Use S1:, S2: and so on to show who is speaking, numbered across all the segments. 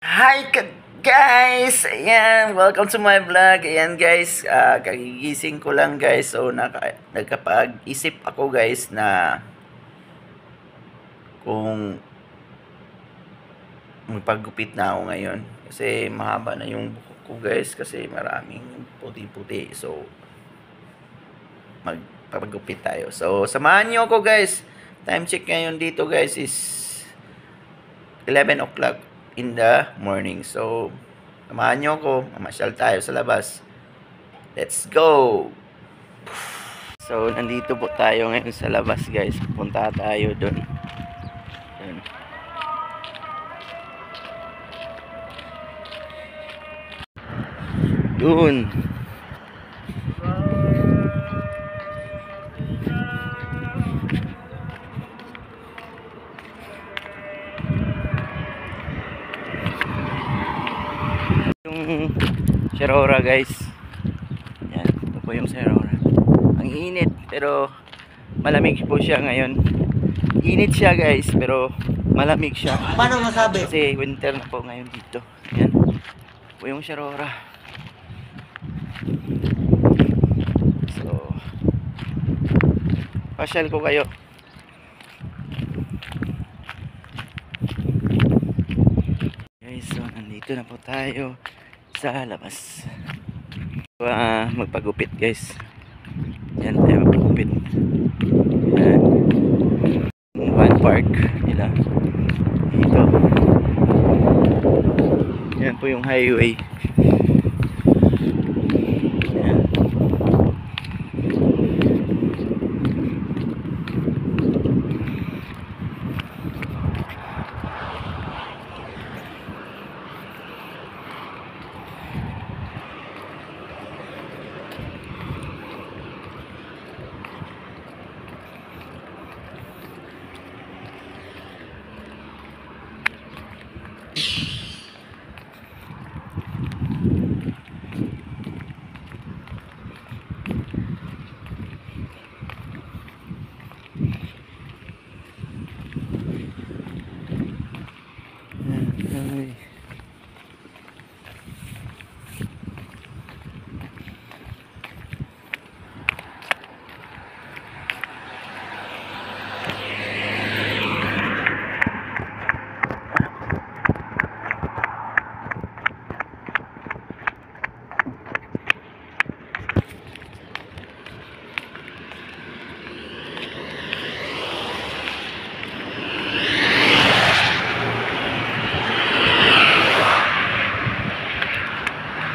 S1: Guys! Ayan, welcome to my vlog. Ayan guys, kagigising ko lang guys. So, nagkapag-isip ako guys na kung magpagupit na ako ngayon. Kasi mahaba na yung buhok ko guys. Kasi maraming puti-puti. So, magpapagupit tayo. So, samahan nyo ako guys. Time check ngayon dito guys is 11 o'clock in the morning. So, samahan nyo ako. Mamasyal tayo sa labas. Let's go! So, nandito po tayo ngayon sa labas guys. Punta tayo dun. Dun. Yung Sharora guys. Yan, ito po yung Sharora. Ang init pero malamig po siya ngayon. Init siya guys pero malamig siya.
S2: Paano masabi?
S1: Kasi winter na po ngayon dito. Yan po yung Sharora. So, pasyal ko kayo. Guys, so nandito na po tayo sa labas. So, magpagupit guys. Yan tayo magpagupit. Yan. One park nila. Dito. Yan po yung highway. Yan.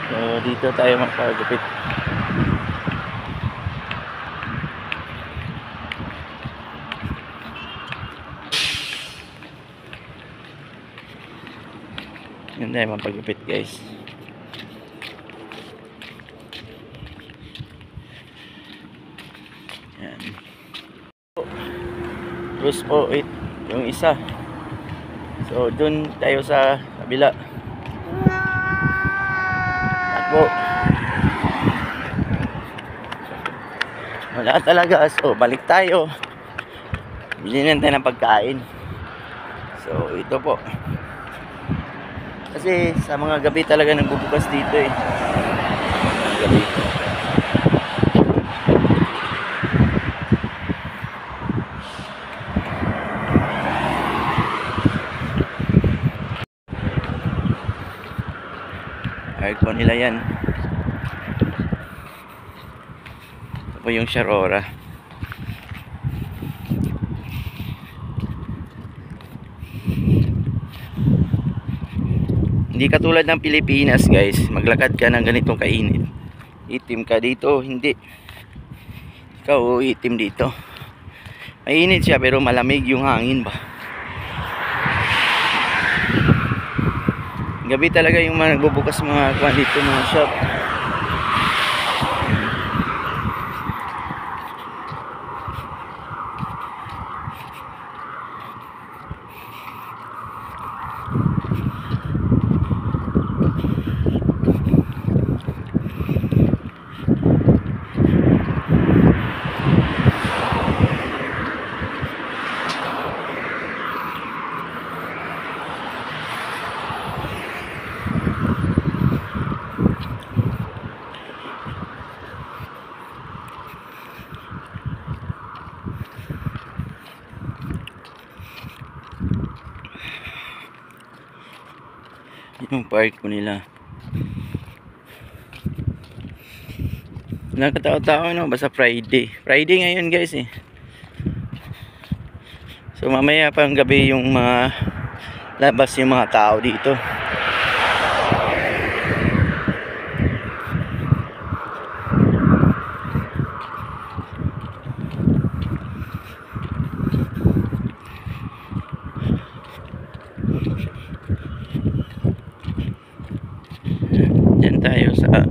S1: So, dito tayo magpagupit. Yun tayo magpagupit guys. Yan. Terus po yung isa. So, dun tayo sa kabila. Takbo. Wala talaga. So, balik tayo. Bilhin tayo ng pagkain. So, ito po. Kasi sa mga gabi talaga nagbubukas dito eh. Gabi. Aircon nila yan. Ito po yung Sharora. Hindi katulad ng Pilipinas guys, maglakad ka ng ganitong kainit. Itim ka dito, hindi. Ikaw itim dito. Mainit siya pero malamig yung hangin ba. Gabi talaga yung mga nagbubukas mga kuwan dito, mga shop. Yung park ko nila. Nakatao-tao no, basta Friday. Friday ngayon guys eh. So mamaya pang gabi yung mga labas yung mga tao dito. Diyan tayo sa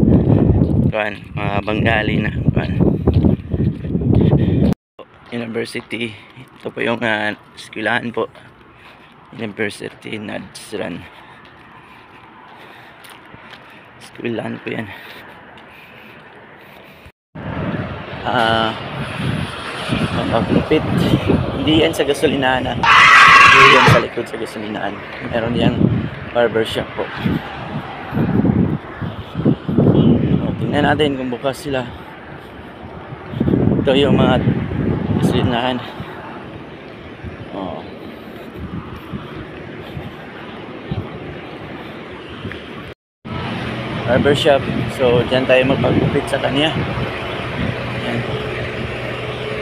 S1: mga Bengali na University. Ito po yung eskwelahan po. University Najran. Eskwelahan po yan. Magpapit. Hindi yan sa gasolinahan. Hindi yan sa likod sa gasolinahan. Meron yan barbershop po. Tingnan natin kung bukas sila. Ito yung mga gasolinahan. Barbershop. So dyan tayo magpagupit sa kanya. Yan.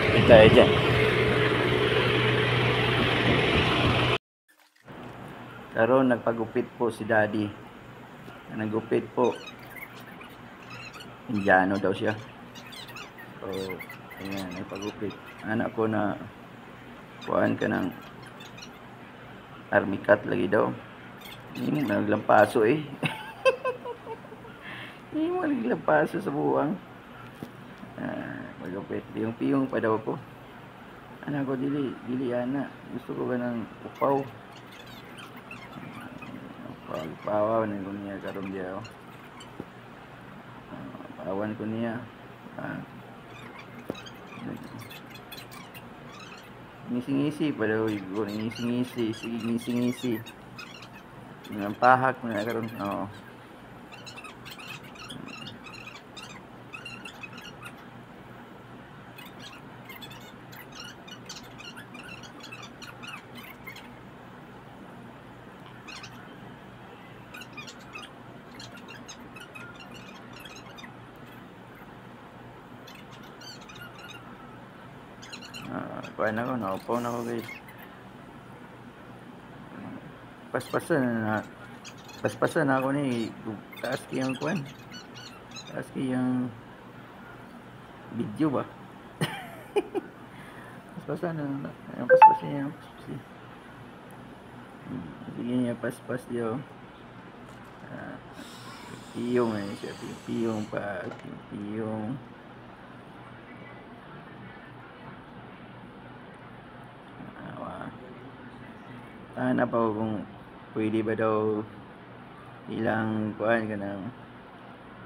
S1: Gupit tayo dyan. Karon nagpagupit po si daddy. Nagupit po. Indiano daw siya. So ayan, nagpagupit. Anak ko na kuhaan ka ng army cut lagi daw. Hindi mo naglampaso eh. Hindi mo naglampaso sa buwang. Magupit. Yung piyong pa daw ko. Anak ko dili ana. Gusto ko ba ng upaw? Pawaw na ko niya karon diya. Pawan ko niya. Ngisi-ngisi pa daw. Ngisi-ngisi. Sige, ngisi-ngisi. Yung pahak na karon. Oo. Kuhaan ako, naupaw na ako guys. Paspasan na ako ni taas kiyang kuhaan. Taas kiyang video ba? Paspasan na. Paspasan niya. Sige niya paspas diyo. Piyong eh siya. Piyong pa. Piyong. Hanap ako kung pwede ba daw ilang kuhaan ka ng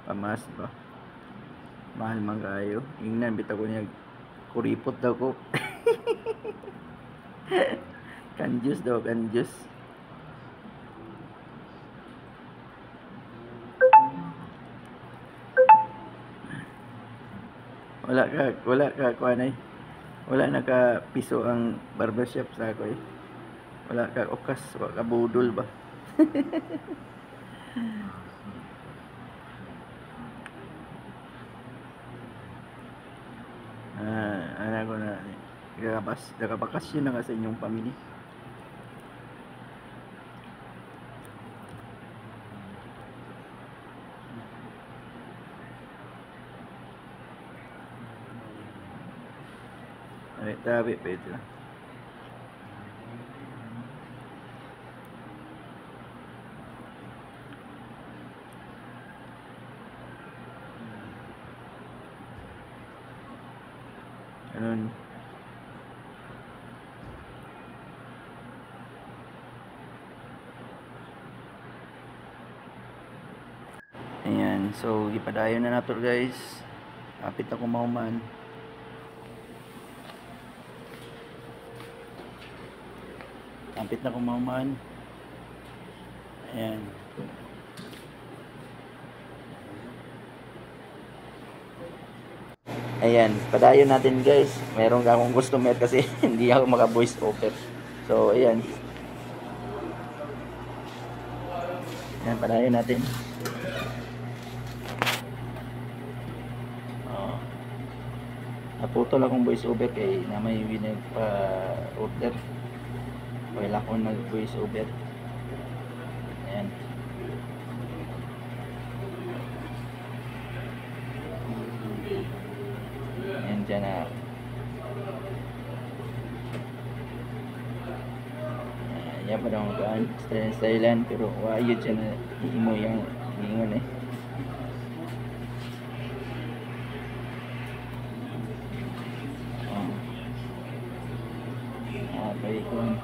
S1: pamas ba. Mahal man kayo. Ingnan bitaw ko niya kuripot daw ko. Kanjus daw, kanjus. Wala ka kuhaan ay. Wala naka piso ang barbershop sa ako eh. Wala ka okas, wala ka budol ba? Anak ko na nakabakasyon na ka sa inyong pamilya. Ay, tabi pa ito. Ganun. Ayan, so ipadayon na nato guys. Kapit ako mahuman. Kapit na kumaman. Ayan. Ayan, padayon natin guys. Meron ka akong customer kasi hindi ako maka voice over. So ayan. Yan, palayan natin. Naputol akong voice over kay na may pinagpa-order. Wala akong nag-voice over. Ayan. Ayan dyan na. Ayan pa daw ang style pero ayun dyan na mo yung ingon eh. Okay kung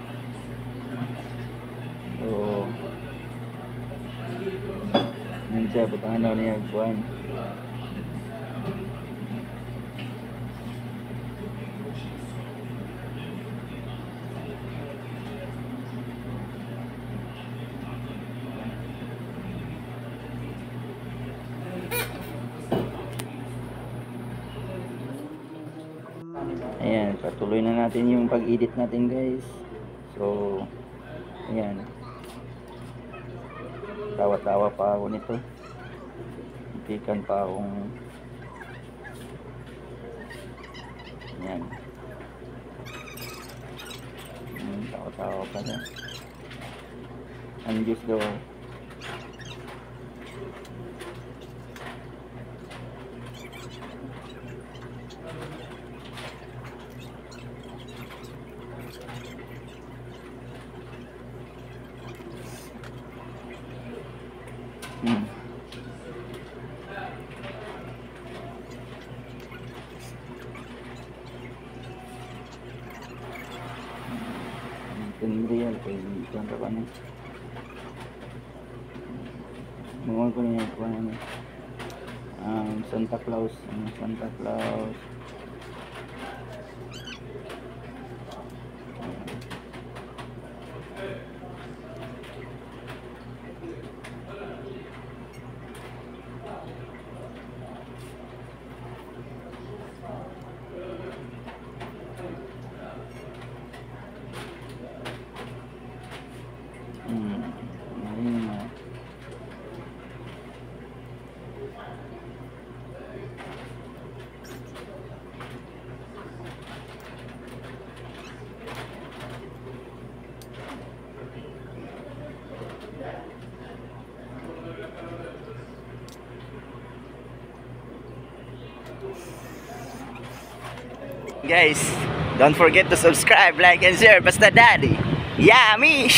S1: so nandiyan patanaw niya buwan. Ayan, patuloy na natin yung pag-edit natin guys. So, ayan. Tawa-tawa pa ako nito. Ipikan pa akong ayan. Tawa-tawa pa na. Ang juice daw. Real kay ikan ka ano. Mungol ko niya kung ano. Santa Claus, Santa Claus. Guys, don't forget to subscribe, like, and share. Basta Daddy. Yummy!